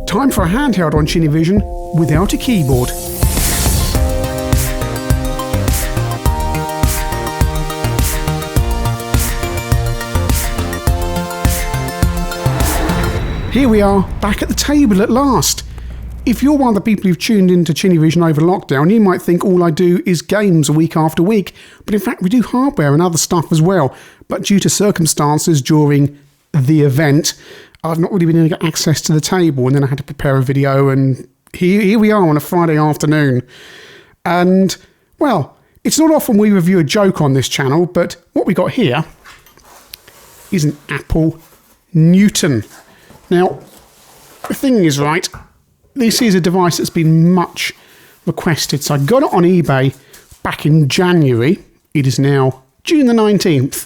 Time for a handheld on ChinnyVision without a keyboard. Here we are, back at the table at last. If you're one of the people who've tuned into ChinnyVision over lockdown, you might think all I do is games week after week, but in fact we do hardware and other stuff as well. But due to circumstances during the event, I've not really been able to get access to the table, and then I had to prepare a video, and here we are on a Friday afternoon. And, well, it's not often we review a joke on this channel, but what we got here is an Apple Newton. Now, the thing is, right, this is a device that's been much requested. So I got it on eBay back in January. It is now June the 19th.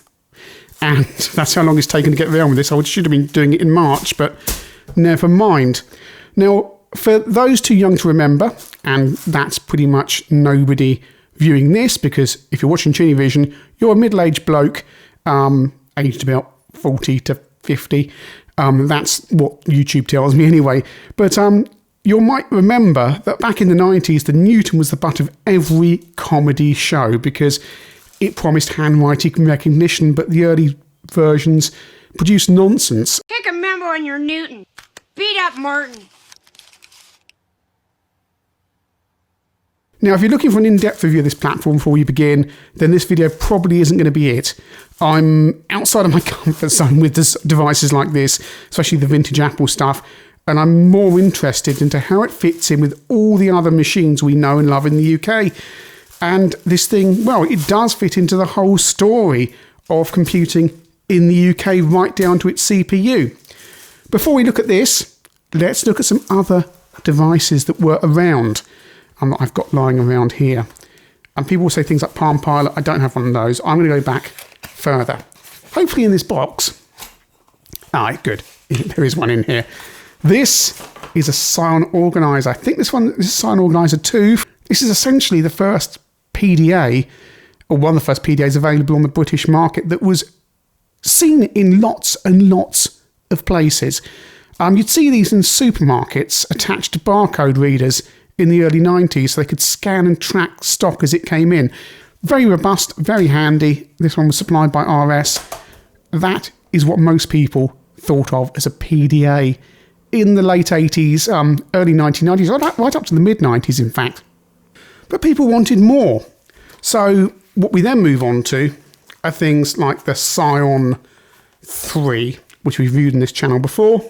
And that's how long it's taken to get around with this. I should have been doing it in March, but never mind. Now, for those too young to remember, and that's pretty much nobody viewing this, because if you're watching ChinnyVision, you're a middle-aged bloke, aged about 40 to 50. That's what YouTube tells me anyway. But you might remember that back in the 90s, the Newton was the butt of every comedy show because it promised handwriting recognition, but the early versions produced nonsense. Kick a member on your Newton. Beat up Martin. Now, if you're looking for an in-depth review of this platform before you begin, then this video probably isn't going to be it. I'm outside of my comfort zone with devices like this, especially the vintage Apple stuff, and I'm more interested into how it fits in with all the other machines we know and love in the UK. And this thing, well, it does fit into the whole story of computing in the UK right down to its CPU. Before we look at this, let's look at some other devices that were around that I've got lying around here. And people will say things like Palm Pilot. I don't have one of those. I'm going to go back further. Hopefully in this box. Good. There is one in here. This is a Psion organizer. I think this is Psion Organizer 2. This is essentially the first PDA, or one of the first PDAs available on the British market that was seen in lots and lots of places. You'd see these in supermarkets attached to barcode readers in the early 90s so they could scan and track stock as it came in. Very robust, very handy. This one was supplied by RS. That is what most people thought of as a PDA in the late 80s, early 1990s, right up to the mid-90s in fact. But people wanted more. So what we then move on to are things like the Psion 3, which we've viewed in this channel before.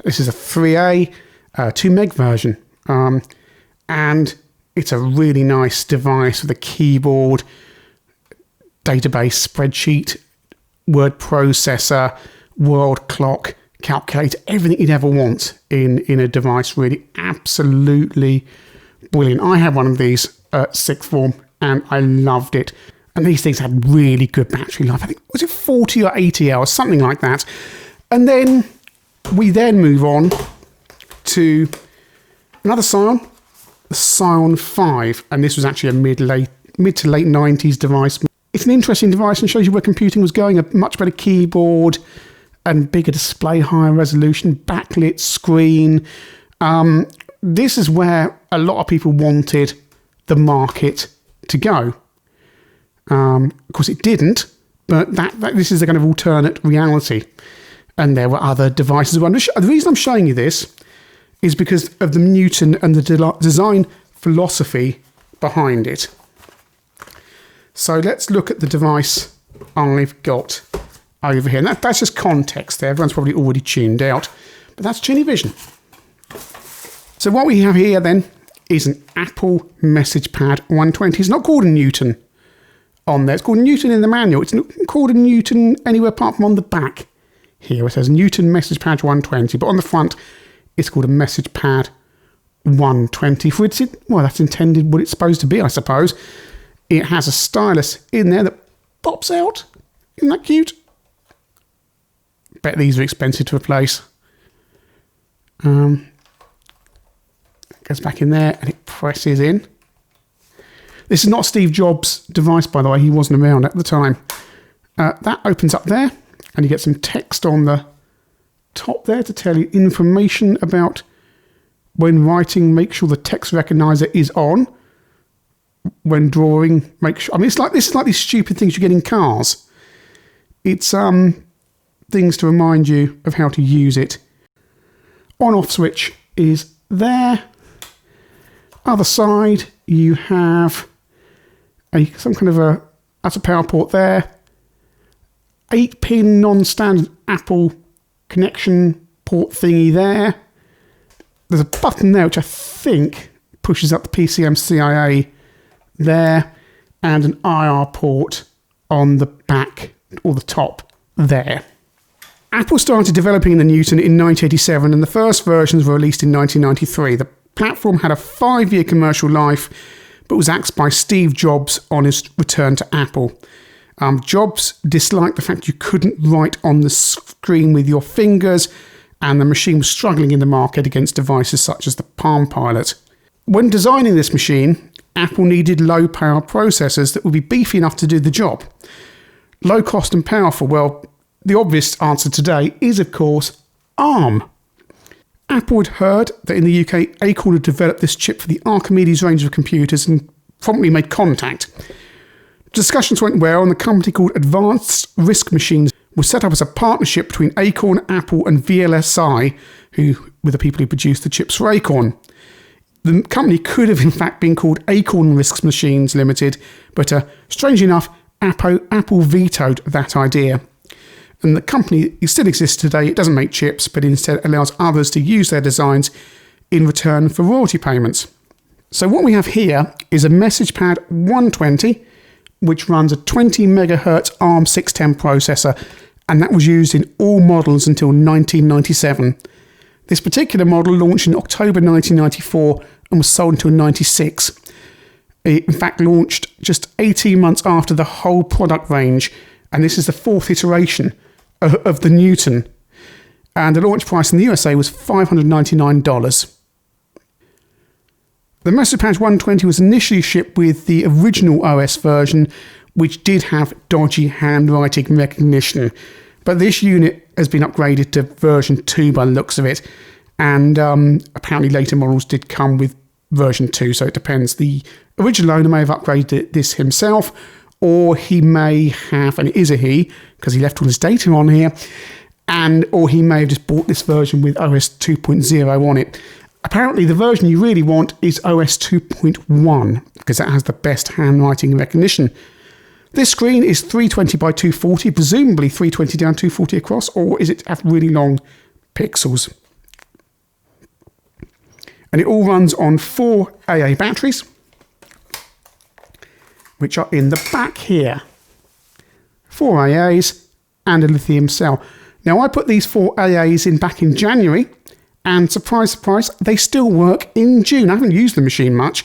This is a 3A, 2 meg version. And it's a really nice device with a keyboard, database, spreadsheet, word processor, world clock, calculator, everything you'd ever want in a device, really. Absolutely brilliant. I had one of these at sixth form and I loved it. And these things had really good battery life. I think, was it 40 or 80 hours, something like that. And then we move on to another Psion, the Psion 5, and this was actually a mid to late 90s device. It's an interesting device and shows you where computing was going. A much better keyboard and bigger display, higher resolution, backlit screen. This is where a lot of people wanted the market to go. Of course, it didn't, but this is a kind of alternate reality. And there were other devices. The reason I'm showing you this is because of the Newton and the design philosophy behind it. So let's look at the device I've got over here. And that's just context there. Everyone's probably already tuned out. But that's ChinnyVision. So what we have here then is an Apple Messagepad 120. It's not called a Newton on there. It's called Newton in the manual. It's not called a Newton anywhere apart from on the back. Here it says Newton Messagepad 120. But on the front, it's called a Messagepad 120. Well, that's intended what it's supposed to be, I suppose. It has a stylus in there that pops out. Isn't that cute? Bet these are expensive to replace. Goes back in there and it presses in. This is not Steve Jobs' device, by the way. He wasn't around at the time. That opens up there and you get some text on the top there to tell you information about When writing, make sure the text recognizer is on. When drawing, make sure... I mean, this is like these stupid things you get in cars. It's things to remind you of how to use it. On-off switch is there. Other side, you have some kind of that's a power port there. 8-pin non-standard Apple connection port thingy there. There's a button there which I think pushes up the PCM-CIA there, and an IR port on the back or the top there. Apple started developing the Newton in 1987, and the first versions were released in 1993. The platform had a 5-year commercial life, but was axed by Steve Jobs on his return to Apple. Jobs disliked the fact you couldn't write on the screen with your fingers, and the machine was struggling in the market against devices such as the Palm Pilot. When designing this machine, Apple needed low-power processors that would be beefy enough to do the job. Low cost and powerful, well, the obvious answer today is, of course, ARM. Apple had heard that in the UK, Acorn had developed this chip for the Archimedes range of computers and promptly made contact. Discussions went well, and the company called Advanced Risk Machines was set up as a partnership between Acorn, Apple and VLSI, who were the people who produced the chips for Acorn. The company could have in fact been called Acorn Risk Machines Limited, but strangely enough, Apple vetoed that idea. And the company still exists today. It doesn't make chips, but instead allows others to use their designs in return for royalty payments. So what we have here is a Messagepad 120, which runs a 20 megahertz ARM 610 processor, and that was used in all models until 1997. This particular model launched in October 1994 and was sold until 96. It in fact launched just 18 months after the whole product range, and this is the 4th iteration of the Newton. And the launch price in the USA was $599. The Messagepad 120 was initially shipped with the original OS version, which did have dodgy handwriting recognition. But this unit has been upgraded to version 2 by the looks of it. And apparently later models did come with version 2, so it depends. The original owner may have upgraded this himself, or he may have, and it is a he, because he left all his data on here, or he may have just bought this version with OS 2.0 on it. Apparently the version you really want is OS 2.1, because that has the best handwriting recognition. This screen is 320 by 240, presumably 320 down, 240 across, or is it have really long pixels? And it all runs on 4 AA batteries, which are in the back here. 4 AAs and a lithium cell. Now, I put these 4 AAs in back in January, and surprise, surprise, they still work in June. I haven't used the machine much,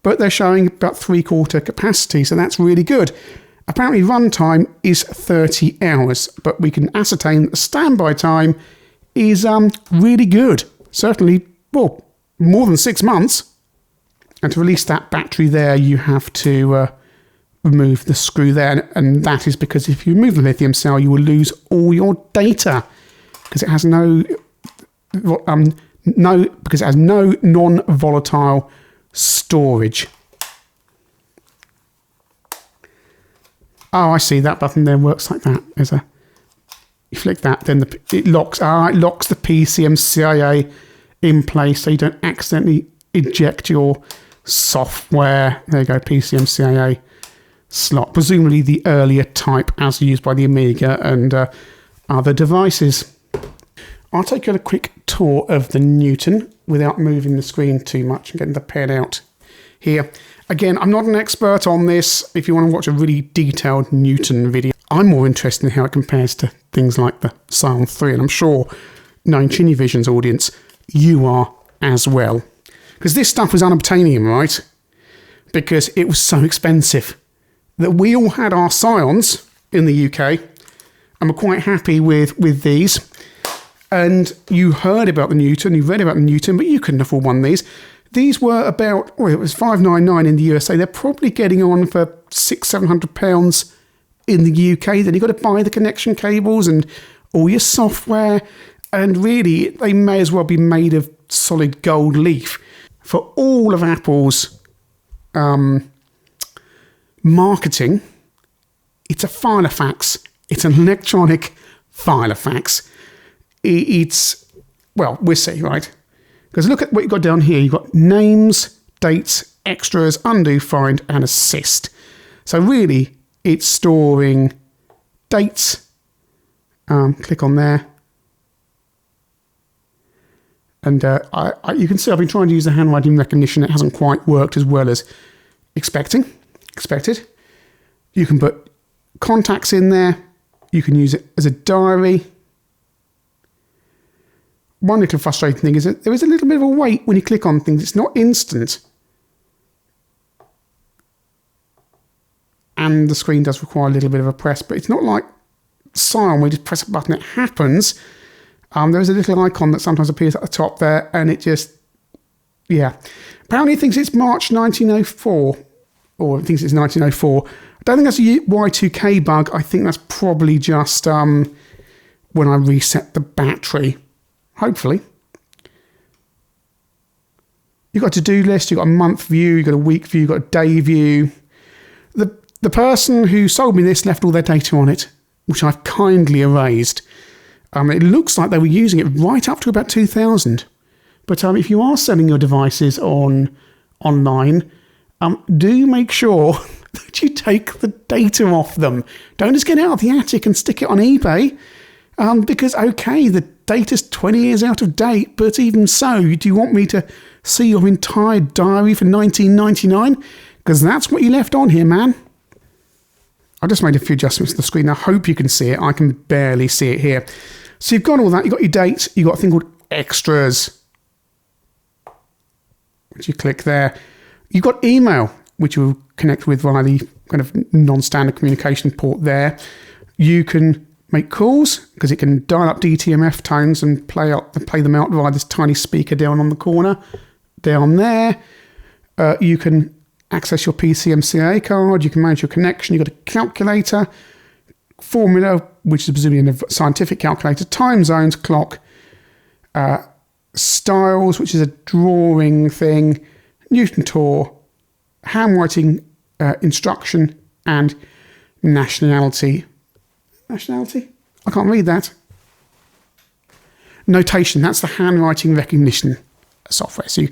but they're showing about 3/4 capacity, so that's really good. Apparently, runtime is 30 hours, but we can ascertain that the standby time is really good. Certainly, well, more than 6 months. And to release that battery there, you have to remove the screw there, and that is because if you remove the lithium cell, you will lose all your data because it has no non-volatile storage. Oh, I see, that button there works like that. You flick that, then it locks. It locks the PCM-CIA in place so you don't accidentally eject your software. There you go, PCM-CIA slot, presumably the earlier type as used by the Amiga and other devices. I'll take you on a quick tour of the Newton without moving the screen too much and getting the pen out here. Again, I'm not an expert on this. If you want to watch a really detailed Newton video, I'm more interested in how it compares to things like the Psion 3, and I'm sure, knowing ChinnyVision's audience, you are as well. Because this stuff was unobtainium, right? Because it was so expensive that we all had our Psions in the UK and were quite happy with these. And you heard about the Newton, you read about the Newton, but you couldn't afford one of these. These were about, it was $599 in the USA. They're probably getting on for £600-700 in the UK. Then you've got to buy the connection cables and all your software. And really, they may as well be made of solid gold leaf. For all of Apple's marketing, it's a filofax. It's an electronic filofax. It's, well, we'll see, right? Because look at what you've got down here. You've got names, dates, extras, undo, find, and assist. So really, it's storing dates. Click on there. And you can see I've been trying to use the handwriting recognition. It hasn't quite worked as well as expected. You can put contacts in there. You can use it as a diary. One little frustrating thing is that there is a little bit of a wait when you click on things. It's not instant. And the screen does require a little bit of a press, but it's not like Psion where you just press a button, it happens. There is a little icon that sometimes appears at the top there, and it just, yeah. Apparently it thinks it's March 1904, or it thinks it's 1904. I don't think that's a Y2K bug. I think that's probably just when I reset the battery. Hopefully. You've got a to-do list, you've got a month view, you've got a week view, you've got a day view. The person who sold me this left all their data on it, which I've kindly erased. It looks like they were using it right up to about 2000. But if you are selling your devices online, do make sure that you take the data off them. Don't just get out of the attic and stick it on eBay. Because, okay, the data's 20 years out of date, but even so, do you want me to see your entire diary for 1999? Because that's what you left on here, man. I just made a few adjustments to the screen. I hope you can see it. I can barely see it here. So you've got all that. You've got your dates. You've got a thing called extras, which you click there. You've got email, which you'll connect with via the kind of non-standard communication port there. You can make calls because it can dial up DTMF tones and play them out via this tiny speaker down on the corner. Down there, you can access your PCMCA card. You can manage your connection. You've got a calculator, formula, which is presumably a scientific calculator, time zones, clock, styles, which is a drawing thing, Newton Tor, handwriting instruction, and nationality. Nationality? I can't read that. Notation, that's the handwriting recognition software. So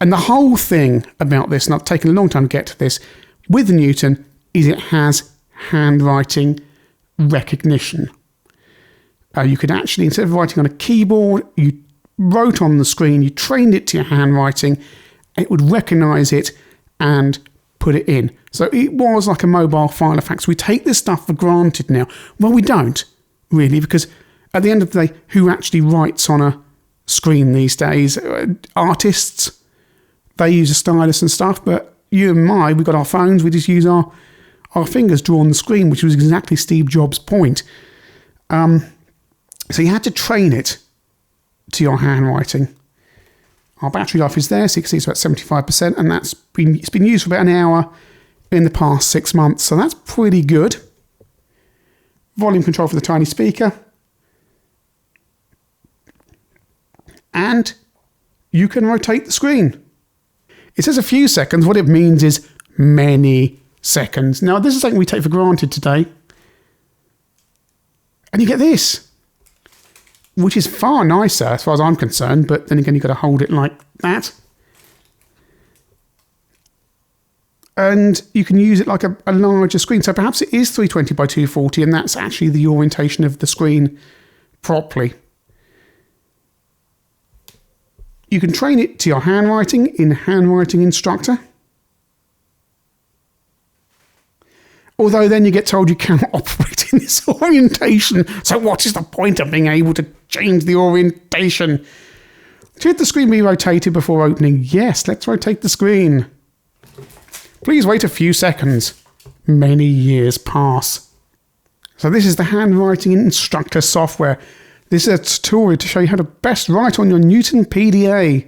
and the whole thing about this, and I've taken a long time to get to this, with the Newton, is it has handwriting recognition. You could actually, instead of writing on a keyboard, you wrote on the screen, you trained it to your handwriting, it would recognise it and put it in. So it was like a mobile filofax. We take this stuff for granted now. Well, we don't, really, because at the end of the day, who actually writes on a screen these days? Artists, they use a stylus and stuff, but you and I, we've got our phones, we just use our fingers draw on the screen, which was exactly Steve Jobs' point. So you had to train it to your handwriting. Our battery life is there, so you can see it's about 75%, and it's been used for about an hour in the past 6 months, so that's pretty good. Volume control for the tiny speaker. And you can rotate the screen. It says a few seconds. What it means is many seconds. Now, this is something we take for granted today. And you get this, which is far nicer as far as I'm concerned, but then again, you've got to hold it like that. And you can use it like a larger screen. So perhaps it is 320 by 240, and that's actually the orientation of the screen properly. You can train it to your handwriting in Handwriting Instructor. Although then you get told you cannot operate in this orientation. So what is the point of being able to change the orientation? Should the screen be rotated before opening? Yes, let's rotate the screen. Please wait a few seconds. Many years pass. So this is the Handwriting Instructor software. This is a tutorial to show you how to best write on your Newton PDA.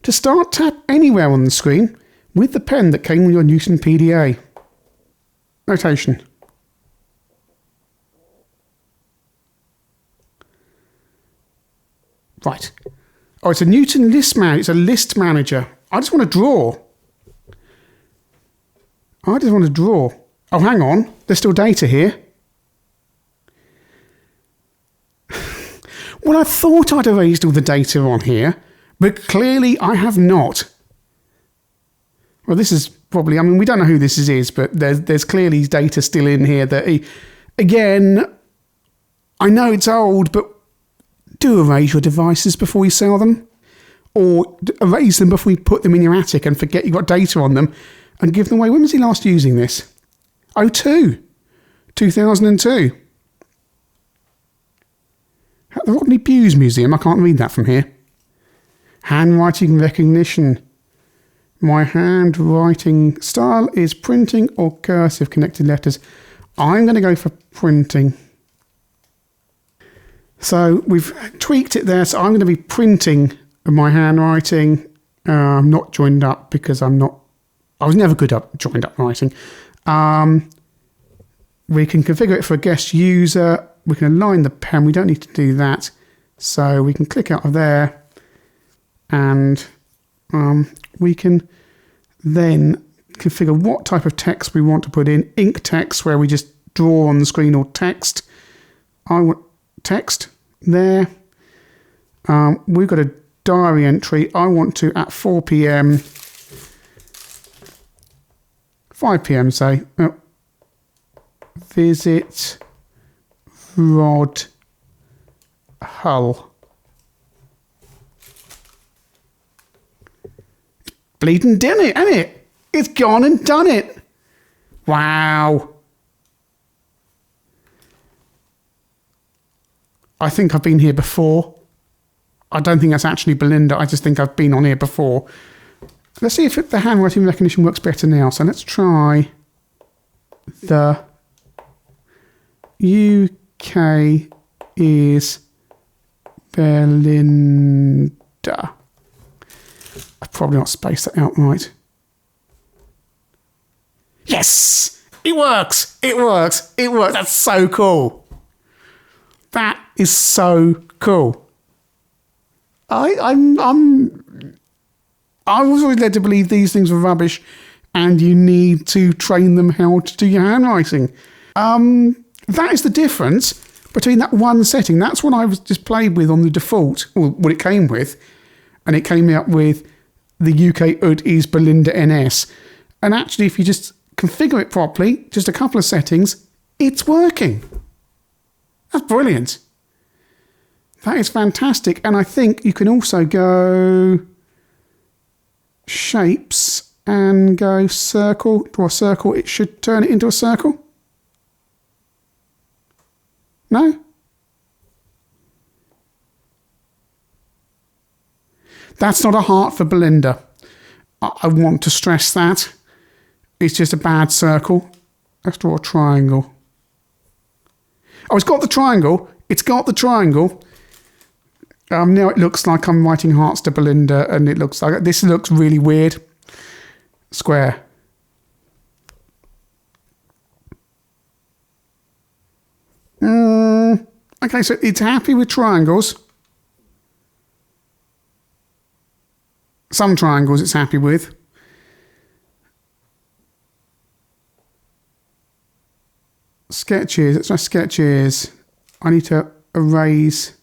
To start, tap anywhere on the screen with the pen that came with your Newton PDA. Notation. Right. Oh, it's a Newton list manager. It's a list manager. I just want to draw. Oh, hang on. There's still data here. Well, I thought I'd erased all the data on here, but clearly I have not. Well, this is probably, I mean, we don't know who this is, but there's clearly data still in here that, again, I know it's old, but do erase your devices before you sell them. Or erase them before you put them in your attic and forget you've got data on them and give them away. When was he last using this? 2002. At the Rodney Bewes Museum, I can't read that from here. Handwriting recognition. My handwriting style is printing or cursive connected letters. I'm going to go for printing. So we've tweaked it there. So I'm going to be printing my handwriting. I'm not joined up because I was never good at joined up writing. We can configure it for a guest user. We can align the pen. We don't need to do that. So we can click out of there and we can then configure what type of text we want to put in. Ink text, where we just draw on the screen, or text. I want text there. We've got a diary entry. I want to, at 4 p.m, 5 p.m, say, visit Rod Hull. Bleeding done it, hasn't it? It's gone and done it. Wow. I think I've been here before. I don't think that's actually Belinda. I just think I've been on here before. Let's see if the handwriting recognition works better now. So let's try the UK is Belinda. I've probably not spaced that out right. Yes! It works! It works! It works! That's so cool! That is so cool. I was always led to believe these things were rubbish and you need to train them how to do your handwriting. That is the difference between that one setting. That's what I was just played with on the default, or what it came with. And it came out with the UK UD is Belinda NS. And actually, if you just configure it properly, just a couple of settings, it's working. That's brilliant. That is fantastic. And I think you can also go shapes and go circle. Draw a circle. It should turn it into a circle. No? That's not a heart for Belinda. I want to stress that. It's just a bad circle. Let's draw a triangle. Oh, it's got the triangle. It's got the triangle. Now it looks like I'm writing hearts to Belinda, and it looks like this looks really weird. Square. Okay, so it's happy with triangles. Some triangles it's happy with. Sketches. Let's try sketches. I need to erase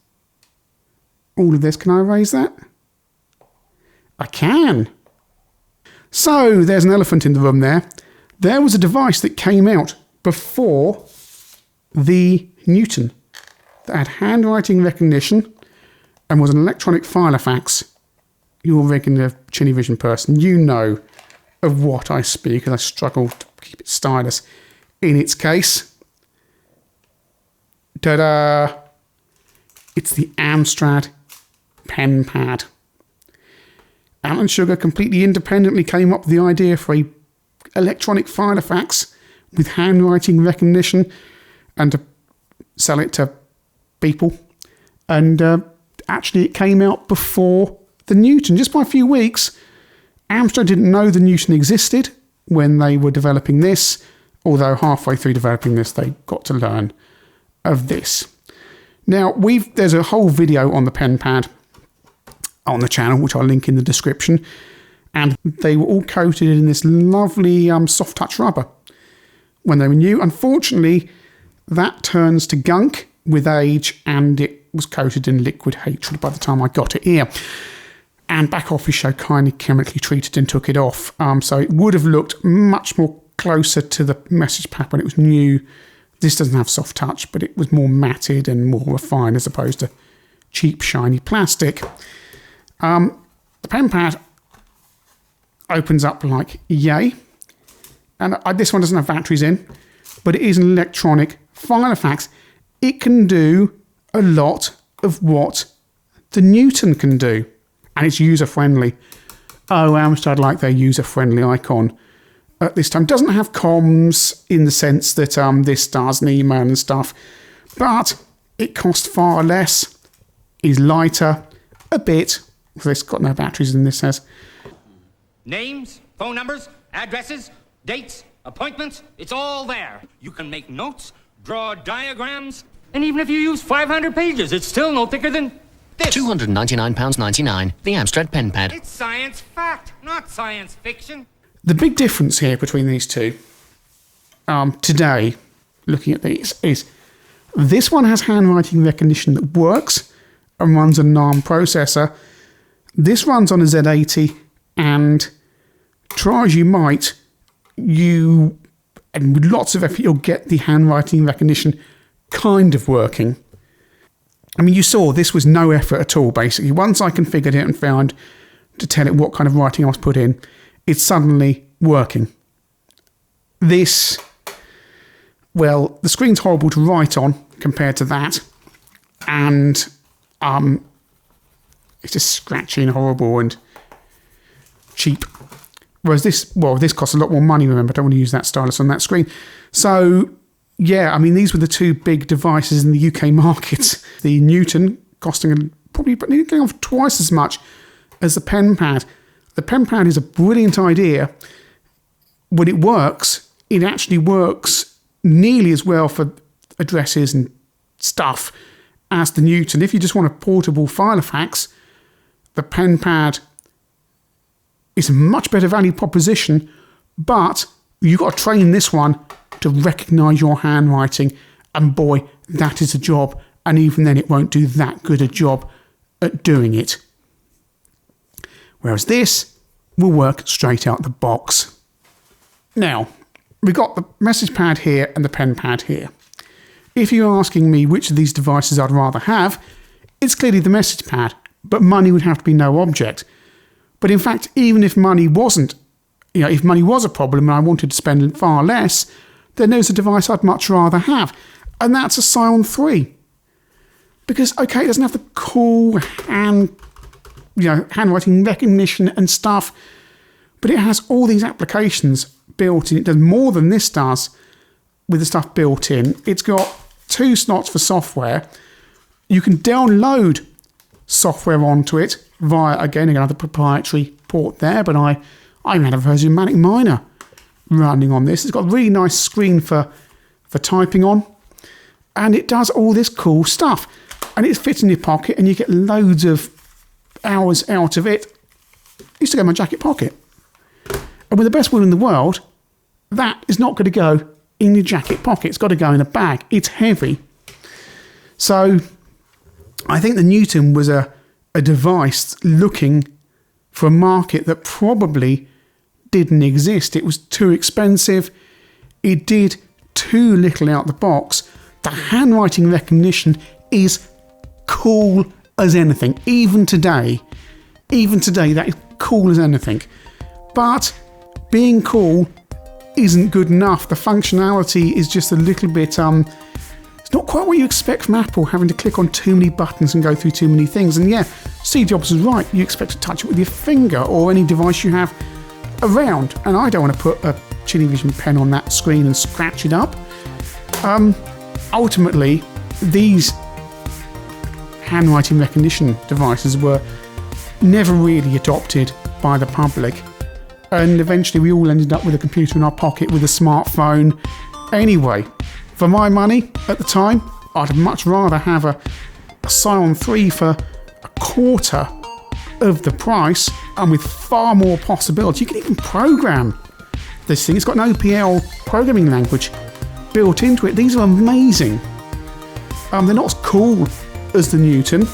all of this. Can I erase that? I can. So there's an elephant in the room there. There was a device that came out before the Newton that had handwriting recognition and was an electronic filofax. You're a regular ChinnyVision person. You know of what I speak, and I struggle to keep it stylus in its case. Ta-da! It's the Amstrad Penpad. Alan Sugar completely independently came up with the idea for a electronic filofax with handwriting recognition and to sell it to people. And actually it came out before the Newton, just by a few weeks. Amstrad didn't know the Newton existed when they were developing this, although halfway through developing this, they got to learn of this. Now, there's a whole video on the Penpad, on the channel, which I'll link in the description. And they were all coated in this lovely soft touch rubber when they were new. Unfortunately, that turns to gunk with age, and it was coated in liquid hatred by the time I got it here. And Back Office Show kindly chemically treated and took it off. So it would have looked much more closer to the Messagepad when it was new. This doesn't have soft touch, but it was more matted and more refined as opposed to cheap, shiny plastic. The Penpad opens up like yay. And this one doesn't have batteries in, but it is an electronic filofax. It can do a lot of what the Newton can do. And it's user-friendly. Oh, Amstrad like their user-friendly icon at this time. Doesn't have comms in the sense that this does, and email and stuff. But it costs far less, is lighter, a bit. This got no batteries in this, says. Names, phone numbers, addresses, dates, appointments, it's all there. You can make notes, draw diagrams, and even if you use 500 pages, it's still no thicker than this. £299.99, the Amstrad Penpad. It's science fact, not science fiction. The big difference here between these two, today, looking at these, is this one has handwriting recognition that works and runs a ARM processor. This runs on a Z80, and try as you might, and with lots of effort, you'll get the handwriting recognition kind of working. I mean, you saw this was no effort at all, basically. Once I configured it and found to tell it what kind of writing I was put in, it's suddenly working. This, well, the screen's horrible to write on compared to that. And it's just scratchy and horrible and cheap. Whereas this costs a lot more money, remember. I don't want to use that stylus on that screen. So, yeah, I mean, these were the two big devices in the UK market. The Newton costing probably getting off twice as much as the Penpad. The Penpad is a brilliant idea. When it works, it actually works nearly as well for addresses and stuff as the Newton. If you just want a portable filofax, the Penpad is a much better value proposition, but you've got to train this one to recognise your handwriting, and boy, that is a job, and even then it won't do that good a job at doing it. Whereas this will work straight out the box. Now, we've got the Messagepad here and the Penpad here. If you're asking me which of these devices I'd rather have, it's clearly the Messagepad, but money would have to be no object. But in fact, even if money wasn't, if money was a problem and I wanted to spend far less, then there's a device I'd much rather have, and that's a Psion 3. Because, okay, it doesn't have the cool handwriting recognition and stuff, but it has all these applications built in. It does more than this does with the stuff built in. It's got 2 slots for software. You can download software onto it via, again, another proprietary port there, but I even had a version of Manic Miner running on this. It's got a really nice screen for typing on, and it does all this cool stuff. And it fits in your pocket, and you get loads of hours out of it. I used to go in my jacket pocket. And with the best will in the world, that is not going to go in your jacket pocket. It's got to go in a bag. It's heavy. So I think the Newton was a device looking for a market that probably didn't exist. It was too expensive. It did too little out the box. The handwriting recognition is cool as anything. Even today, that is cool as anything. But being cool isn't good enough. The functionality is just a little bit, it's not quite what you expect from Apple, having to click on too many buttons and go through too many things. And yeah, Steve Jobs was right. You expect to touch it with your finger or any device you have around. And I don't want to put a ChinnyVision pen on that screen and scratch it up. Ultimately, these handwriting recognition devices were never really adopted by the public. And eventually we all ended up with a computer in our pocket with a smartphone. Anyway, for my money at the time, I'd much rather have a Psion 3 for a quarter of the price and with far more possibility. You can even program this thing. It's got an OPL programming language built into it. These are amazing. They're not as cool as the Newton,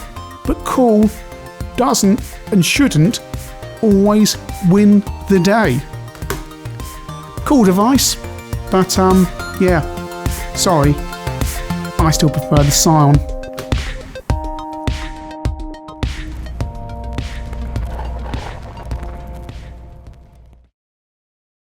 but cool doesn't and shouldn't always win the day. Cool device, but yeah, sorry, I still prefer the Psion.